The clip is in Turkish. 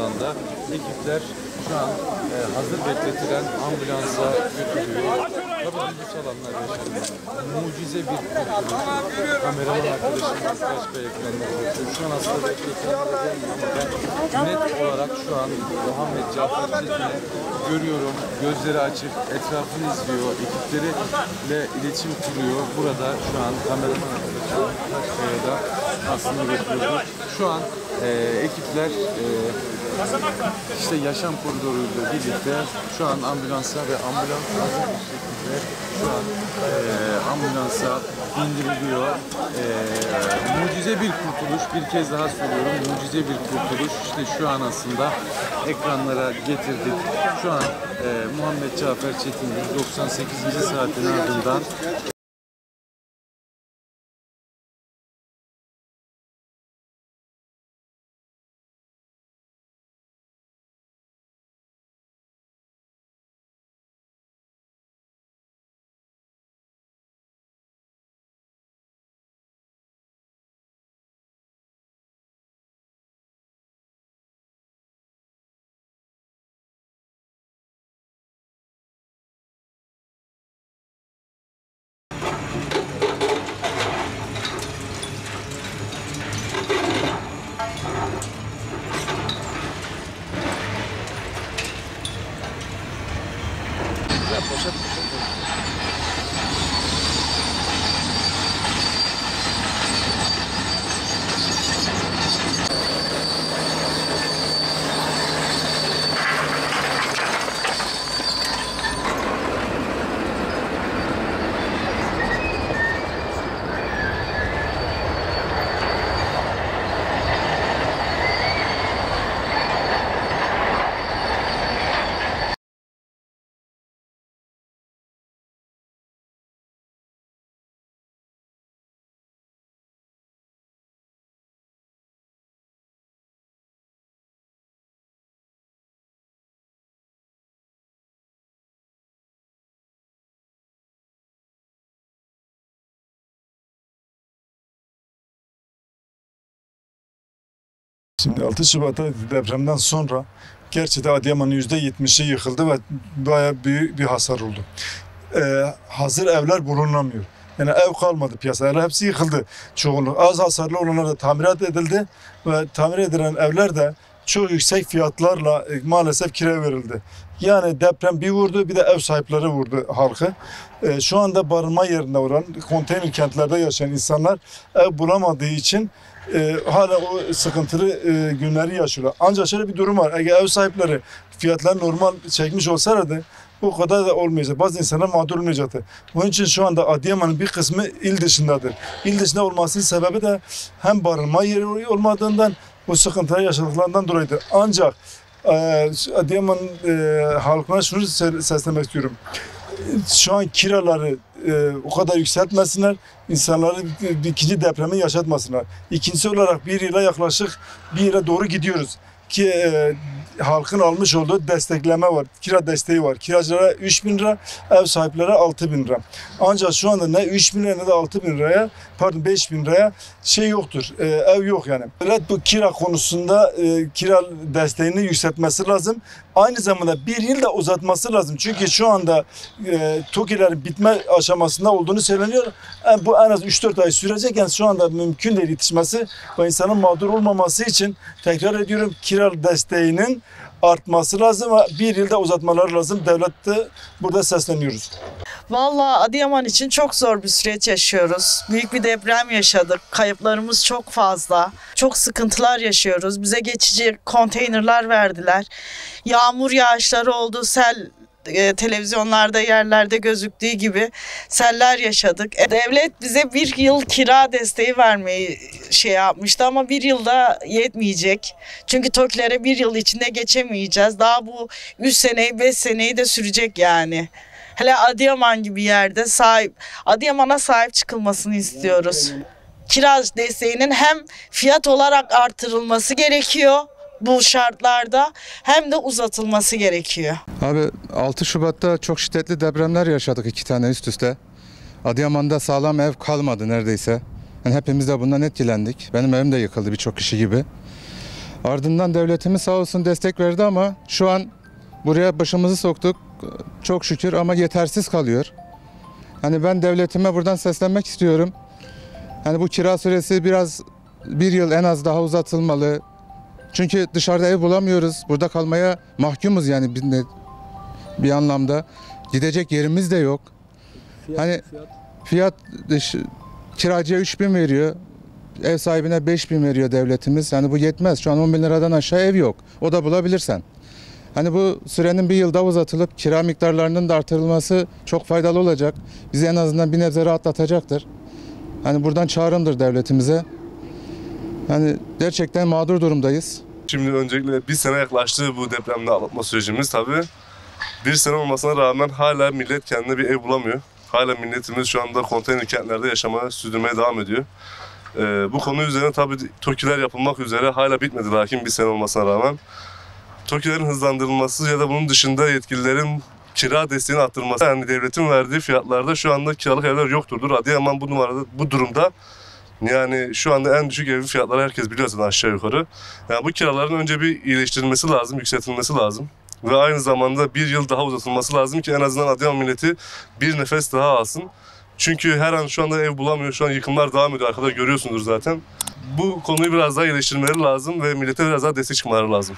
alanda ekipler şu an hazır bekletilen ambulansa götürülüyor. Tabii duygusal anlar yaşanıyor. Mucize bir kurtuluş. Kameraman arkadaşımız başka ekranlara bakıyor. Şu an aslında bekletilenlere gelmiyor ama ben net olarak şu an Muhammed Cafer Çetin'i görüyorum. Gözleri açık, etrafını izliyor, ekipleriyle iletişim kuruyor. Burada şu an kameraman arkadaşımız Taşkaya'da aslında bekliyoruz. Şu an ekipler işte yaşam koridoruyla birlikte şu an ambulansa ve ambulans hazır bir şekilde şu an ambulansa indiriliyor. Mucize bir kurtuluş, bir kez daha söylüyorum, mucize bir kurtuluş. İşte şu an aslında ekranlara getirdik. Şu an Muhammed Cafer Çetin'in 98. saatin ardından poşet. Şimdi 6 Şubat'ta depremden sonra gerçekten Adıyaman'ın %70'i yıkıldı ve bayağı büyük bir hasar oldu. Hazır evler bulunamıyor. Yani ev kalmadı piyasada. Hepsi yıkıldı çoğunluğu. Az hasarlı olanlar da tamirat edildi ve tamir edilen evler de çok yüksek fiyatlarla maalesef kiraya verildi. Yani deprem bir vurdu, bir de ev sahipleri vurdu halkı. Şu anda barınma yerinde olan konteyner kentlerde yaşayan insanlar ev bulamadığı için hala o sıkıntılı günleri yaşıyorlar. Ancak şöyle bir durum var. Eğer ev sahipleri fiyatları normal çekmiş olsalardı bu kadar da olmayacak. Bazı insanlar mağdur olmayacaktı. Bunun için şu anda Adıyaman'ın bir kısmı il dışındadır. İl dışında olmasının sebebi de hem barınma yeri olmadığından bu sıkıntıları yaşadıklarından dolayıdır. Ancak Adıyaman halkına şunu seslemek istiyorum. Şu an kiraları o kadar yükseltmesinler, insanları bir ikinci depremi yaşatmasınlar. İkincisi olarak bir yıla yaklaşık bir yıla doğru gidiyoruz ki halkın almış olduğu destekleme var, kira desteği var. Kiracılara 3.000 lira, ev sahiplere 6.000 lira. Ancak şu anda ne 3.000 lira ne de 6.000 liraya, pardon 5.000 liraya şey yoktur, ev yok yani. Devlet bu kira konusunda kira desteğini yükseltmesi lazım. Aynı zamanda bir yıl da uzatması lazım. Çünkü şu anda TOKİ'lerin bitme aşamasında olduğunu söyleniyor. Bu en az 3-4 ay sürecek. Yani şu anda mümkün değil yetişmesi ve insanın mağdur olmaması için tekrar ediyorum kira desteğinin artması lazım ve bir yılda uzatmaları lazım. Devlette burada sesleniyoruz. Vallahi Adıyaman için çok zor bir süreç yaşıyoruz. Büyük bir deprem yaşadık. Kayıplarımız çok fazla. Çok sıkıntılar yaşıyoruz. Bize geçici konteynerler verdiler. Yağmur yağışları oldu, sel televizyonlarda yerlerde gözüktüğü gibi seller yaşadık. Devlet bize bir yıl kira desteği vermeyi yapmıştı ama bir yılda yetmeyecek. Çünkü TOKİ'lere bir yıl içinde geçemeyeceğiz. Daha bu 3 seneyi 5 seneyi de sürecek yani. Hele Adıyaman gibi yerde Adıyaman'a sahip çıkılmasını istiyoruz. Kira desteğinin hem fiyat olarak artırılması gerekiyor bu şartlarda hem de uzatılması gerekiyor. Abi 6 Şubat'ta çok şiddetli depremler yaşadık 2 tane üst üste. Adıyaman'da sağlam ev kalmadı neredeyse. Yani hepimiz de bundan etkilendik. Benim evim de yıkıldı birçok kişi gibi. Ardından devletimiz sağ olsun destek verdi ama şu an buraya başımızı soktuk. Çok şükür ama yetersiz kalıyor. Hani ben devletime buradan seslenmek istiyorum. Hani bu kira süresi biraz bir yıl en az daha uzatılmalı. Çünkü dışarıda ev bulamıyoruz. Burada kalmaya mahkumuz yani bir anlamda. Gidecek yerimiz de yok. Fiyat kiracıya 3.000 veriyor. Ev sahibine 5.000 veriyor devletimiz. Yani bu yetmez. Şu an 10.000 liradan aşağı ev yok. O da bulabilirsen. Hani bu sürenin bir yıl daha uzatılıp kira miktarlarının da artırılması çok faydalı olacak. Bizi en azından bir nebze rahatlatacaktır. Hani buradan çağrımdır devletimize. Hani gerçekten mağdur durumdayız. Şimdi öncelikle bir sene yaklaştı bu depremde atlatma sürecimiz tabii. Bir sene olmasına rağmen hala millet kendine bir ev bulamıyor. Hala milletimiz şu anda konteyner kentlerde yaşamaya, sürdürmeye devam ediyor. Bu konu üzerine tabii TOKİ'ler yapılmak üzere hala bitmedi lakin bir sene olmasına rağmen. TOKİ'lerin hızlandırılması ya da bunun dışında yetkililerin kira desteğini arttırılması, yani devletin verdiği fiyatlarda şu anda kiralık evler yokturdur. Adıyaman bu durumda yani şu anda en düşük evin fiyatları herkes biliyor zaten aşağı yukarı. Yani bu kiraların önce bir iyileştirilmesi lazım, yükseltilmesi lazım. Ve aynı zamanda bir yıl daha uzatılması lazım ki en azından Adıyaman milleti bir nefes daha alsın. Çünkü her an şu anda ev bulamıyor, şu an yıkımlar devam ediyor, arkada görüyorsunuz zaten. Bu konuyu biraz daha iyileştirmeleri lazım ve millete biraz daha destek çıkmaları lazım.